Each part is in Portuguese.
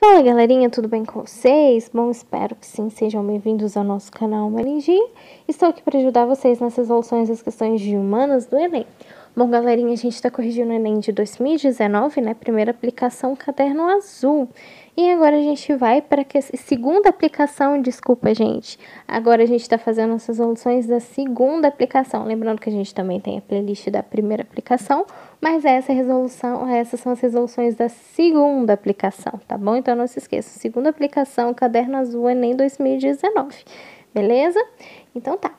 Fala galerinha, tudo bem com vocês? Bom, espero que sim, sejam bem-vindos ao nosso canal Maringi. Estou aqui para ajudar vocês nas resoluções das questões de humanas do Enem. Bom galerinha, a gente está corrigindo o Enem de 2019, né? Primeira aplicação, caderno azul. E agora a gente vai para a segunda aplicação, desculpa gente. Agora a gente está fazendo as resoluções da segunda aplicação. Lembrando que a gente também tem a playlist da primeira aplicação, mas essas são as resoluções da segunda aplicação, tá bom? Então não se esqueça, segunda aplicação, caderno azul, Enem 2019, beleza? Então tá.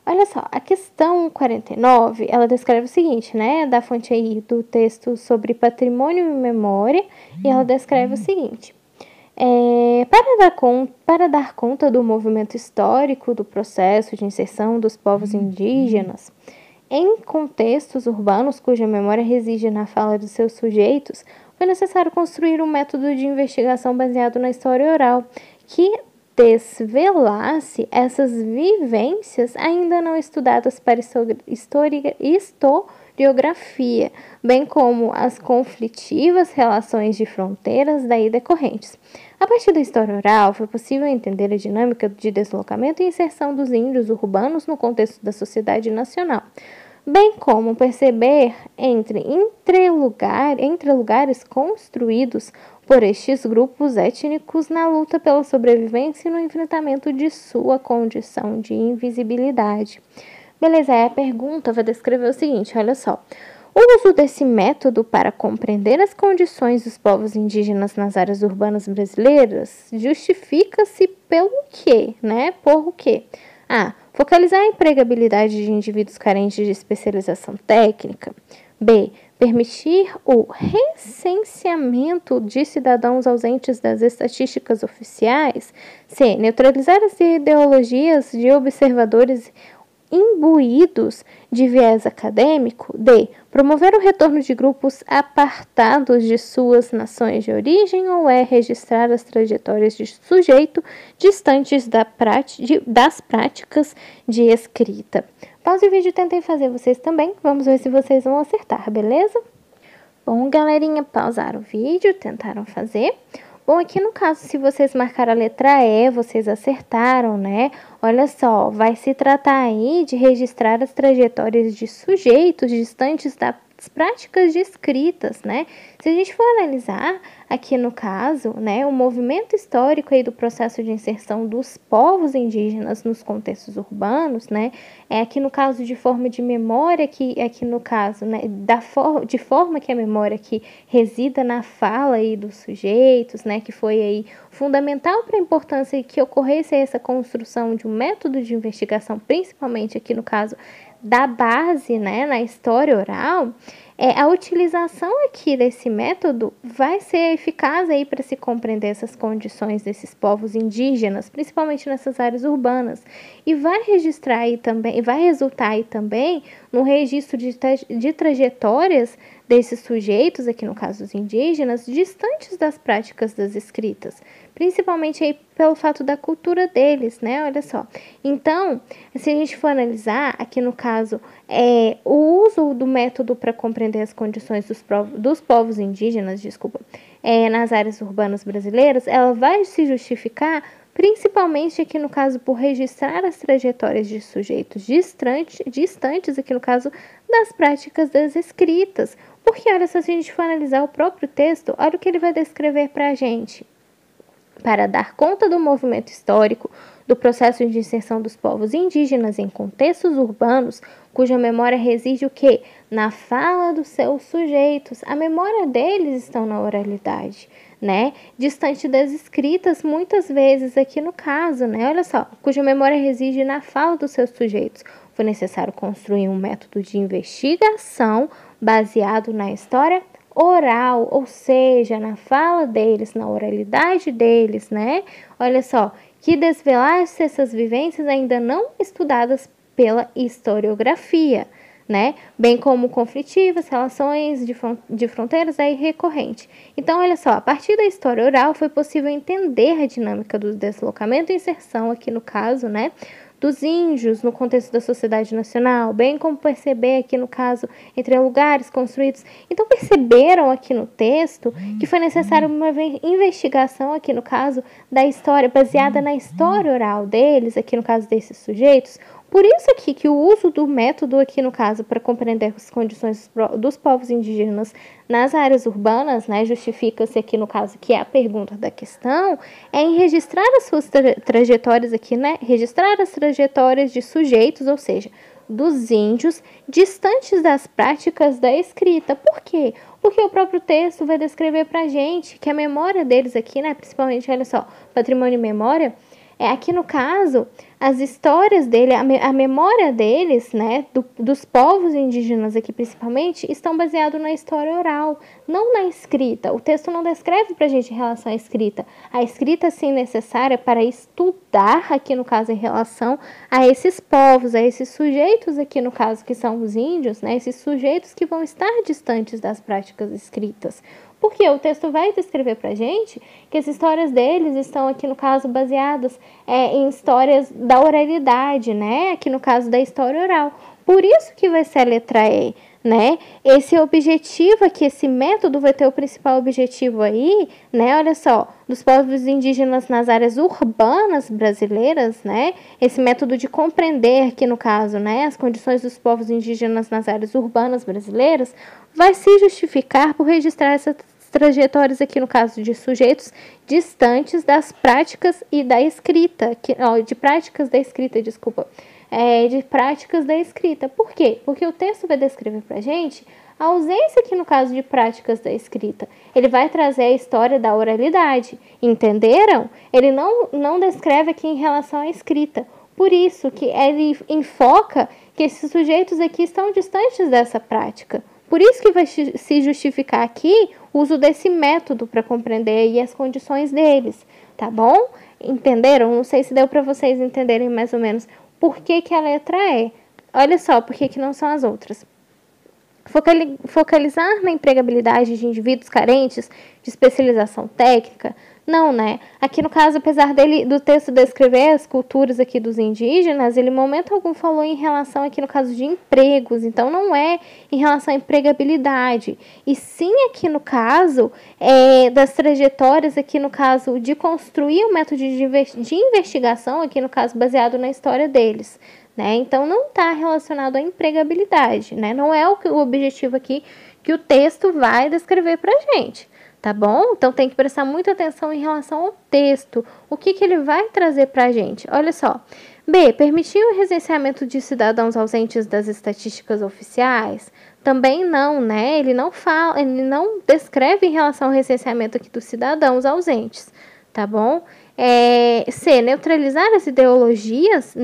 Olha só, a questão 49, ela descreve o seguinte, né? Da fonte aí do texto sobre patrimônio e memória, e ela descreve o seguinte. Para dar conta do movimento histórico do processo de inserção dos povos indígenas em contextos urbanos cuja memória reside na fala dos seus sujeitos, foi necessário construir um método de investigação baseado na história oral, que desvelasse essas vivências ainda não estudadas para historiografia, bem como as conflitivas relações de fronteiras daí decorrentes. A partir da história oral, foi possível entender a dinâmica de deslocamento e inserção dos índios urbanos no contexto da sociedade nacional, bem como perceber entre lugares construídos por estes grupos étnicos na luta pela sobrevivência e no enfrentamento de sua condição de invisibilidade. Beleza, aí a pergunta vai descrever o seguinte, olha só. O uso desse método para compreender as condições dos povos indígenas nas áreas urbanas brasileiras justifica-se pelo quê, né? Por o quê? A. Focalizar a empregabilidade de indivíduos carentes de especialização técnica. B. Permitir o recenseamento de cidadãos ausentes das estatísticas oficiais. C. Neutralizar as ideologias de observadores imbuídos de viés acadêmico. D. Promover o retorno de grupos apartados de suas nações de origem. Ou E. Registrar as trajetórias de sujeito distantes das práticas de escrita. Pause o vídeo e tentem fazer vocês também. Vamos ver se vocês vão acertar, beleza? Bom, galerinha, pausaram o vídeo, tentaram fazer. Bom, aqui no caso, se vocês marcaram a letra E, vocês acertaram, né? Olha só, vai se tratar aí de registrar as trajetórias de sujeitos distantes das práticas de escritas, né? Se a gente for analisar aqui no caso, né, o movimento histórico aí do processo de inserção dos povos indígenas nos contextos urbanos, né, aqui no caso de forma de memória, que aqui no caso, né, de forma que a memória que resida na fala aí dos sujeitos, né, que foi aí fundamental para a importância que ocorresse essa construção de um método de investigação, principalmente aqui no caso da base, né, na história oral. A utilização aqui desse método vai ser eficaz aí para se compreender essas condições desses povos indígenas, principalmente nessas áreas urbanas, e vai registrar aí também, vai resultar aí também no registro de trajetórias desses sujeitos, aqui no caso os indígenas, distantes das práticas das escritas, principalmente aí pelo fato da cultura deles, né? Olha só. Então, se a gente for analisar, aqui no caso, o uso do método para compreender as condições dos povos indígenas, nas áreas urbanas brasileiras, ela vai se justificar principalmente aqui no caso por registrar as trajetórias de sujeitos distantes, aqui no caso, das práticas das escritas. Porque, olha só, se a gente for analisar o próprio texto, olha o que ele vai descrever para a gente. Para dar conta do movimento histórico, do processo de inserção dos povos indígenas em contextos urbanos, cuja memória reside o quê? Na fala dos seus sujeitos. A memória deles está na oralidade, né? Distante das escritas, muitas vezes aqui no caso, né? Olha só, cuja memória reside na fala dos seus sujeitos. Foi necessário construir um método de investigação baseado na história oral, ou seja, na fala deles, na oralidade deles, né? Olha só, que desvelasse essas vivências ainda não estudadas pela historiografia, né? Bem como conflitivas, relações de fronteiras aí recorrente. Então, olha só, a partir da história oral foi possível entender a dinâmica do deslocamento e inserção, aqui no caso, né, dos índios no contexto da sociedade nacional, bem como perceber aqui no caso entre lugares construídos. Então perceberam aqui no texto que foi necessária uma investigação aqui no caso da história, baseada na história oral deles, aqui no caso desses sujeitos. Por isso aqui que o uso do método aqui no caso para compreender as condições dos povos indígenas nas áreas urbanas, né, justifica-se aqui no caso que é a pergunta da questão, é em registrar as suas trajetórias aqui, né, registrar as trajetórias de sujeitos, ou seja, dos índios, distantes das práticas da escrita. Por quê? Porque o próprio texto vai descrever para a gente que a memória deles aqui, né, principalmente, olha só, patrimônio e memória, aqui no caso, as histórias dele, a memória deles, né, dos povos indígenas aqui principalmente, estão baseados na história oral, não na escrita. O texto não descreve pra gente em relação à escrita. A escrita, sim, necessária para estudar, aqui no caso, em relação a esses povos, a esses sujeitos aqui no caso, que são os índios, né, esses sujeitos que vão estar distantes das práticas escritas. Porque o texto vai descrever pra gente que as histórias deles estão aqui no caso baseadas em histórias da oralidade, né? Aqui no caso da história oral. Por isso que vai ser a letra E, né? Esse objetivo aqui, esse método vai ter o principal objetivo aí, né? Olha só, dos povos indígenas nas áreas urbanas brasileiras, né? Esse método de compreender aqui no caso, né? As condições dos povos indígenas nas áreas urbanas brasileiras vai se justificar por registrar essas trajetórias aqui no caso de sujeitos distantes das práticas e da escrita, de práticas da escrita, de práticas da escrita. Por quê? Porque o texto vai descrever pra gente a ausência aqui no caso de práticas da escrita. Ele vai trazer a história da oralidade, entenderam? Ele não descreve aqui em relação à escrita. Por isso que ele enfoca que esses sujeitos aqui estão distantes dessa prática. Por isso que vai se justificar aqui o uso desse método para compreender aí as condições deles, tá bom? Entenderam? Não sei se deu para vocês entenderem mais ou menos por que a letra E. Olha só, por que não são as outras. Focalizar na empregabilidade de indivíduos carentes de especialização técnica? Não, né? Aqui no caso, apesar do texto descrever as culturas aqui dos indígenas, ele em momento algum falou em relação aqui no caso de empregos, então não é em relação à empregabilidade, e sim aqui no caso das trajetórias aqui no caso de construir um método de investigação, aqui no caso baseado na história deles. Né? Então, não está relacionado à empregabilidade, né? Não é o objetivo aqui que o texto vai descrever para a gente, tá bom? Então, tem que prestar muita atenção em relação ao texto, o que ele vai trazer para a gente. Olha só, B, permitir o recenseamento de cidadãos ausentes das estatísticas oficiais? Também não, né? Ele não descreve em relação ao recenseamento aqui dos cidadãos ausentes, tá bom? C, neutralizar as ideologias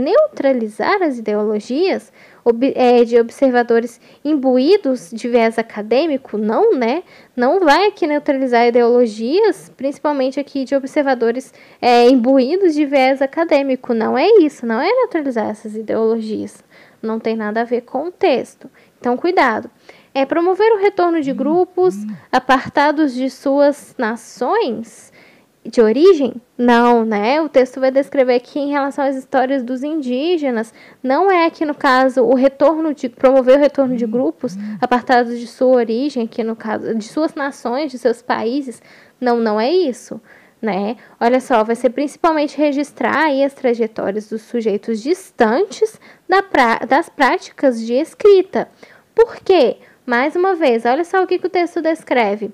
de observadores imbuídos de viés acadêmico? Não, né? Não vai aqui neutralizar ideologias, principalmente aqui de observadores imbuídos de viés acadêmico. Não é isso, não é neutralizar essas ideologias. Não tem nada a ver com o texto. Então, cuidado. Promover o retorno de grupos apartados de suas nações de origem? Não, né? O texto vai descrever aqui em relação às histórias dos indígenas. Não é aqui no caso promover o retorno de grupos apartados de sua origem, aqui no caso de suas nações, de seus países. Não é isso, né? Olha só, vai ser principalmente registrar aí as trajetórias dos sujeitos distantes das práticas de escrita. Por quê? Mais uma vez, olha só o que o texto descreve.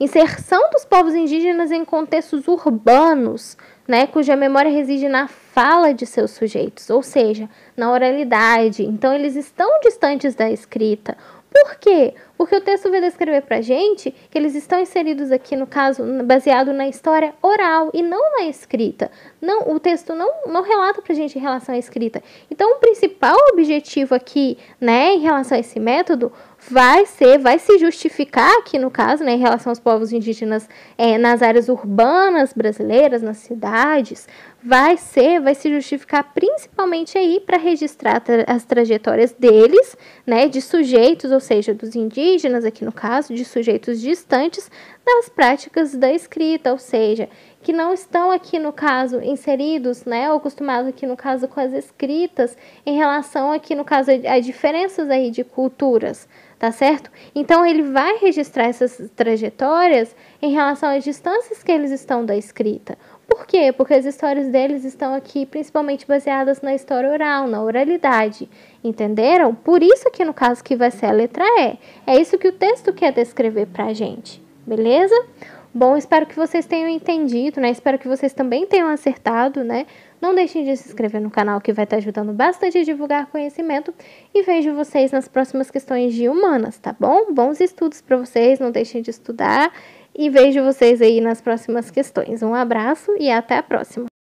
Inserção dos povos indígenas em contextos urbanos, né, cuja memória reside na fala de seus sujeitos, ou seja, na oralidade. Então, eles estão distantes da escrita. Por quê? Porque o texto vai descrever pra gente que eles estão inseridos aqui, no caso, baseado na história oral e não na escrita. Não, o texto não relata pra gente em relação à escrita. Então, o principal objetivo aqui, né, em relação a esse método, vai se justificar aqui, no caso, né, em relação aos povos indígenas nas áreas urbanas brasileiras, nas cidades, vai se justificar principalmente aí para registrar as trajetórias deles, né, de sujeitos, ou seja, dos indígenas, aqui no caso, de sujeitos distantes das práticas da escrita, ou seja, que não estão aqui no caso inseridos, né, ou acostumados aqui no caso com as escritas, em relação aqui no caso a diferenças aí de culturas, tá certo? Então ele vai registrar essas trajetórias em relação às distâncias que eles estão da escrita. Por quê? Porque as histórias deles estão aqui principalmente baseadas na história oral, na oralidade, entenderam? Por isso que no caso que vai ser a letra E. É isso que o texto quer descrever pra gente, beleza? Bom, espero que vocês tenham entendido, né? Espero que vocês também tenham acertado, né? Não deixem de se inscrever no canal que vai estar ajudando bastante a divulgar conhecimento e vejo vocês nas próximas questões de humanas, tá bom? Bons estudos para vocês, não deixem de estudar e vejo vocês aí nas próximas questões. Um abraço e até a próxima!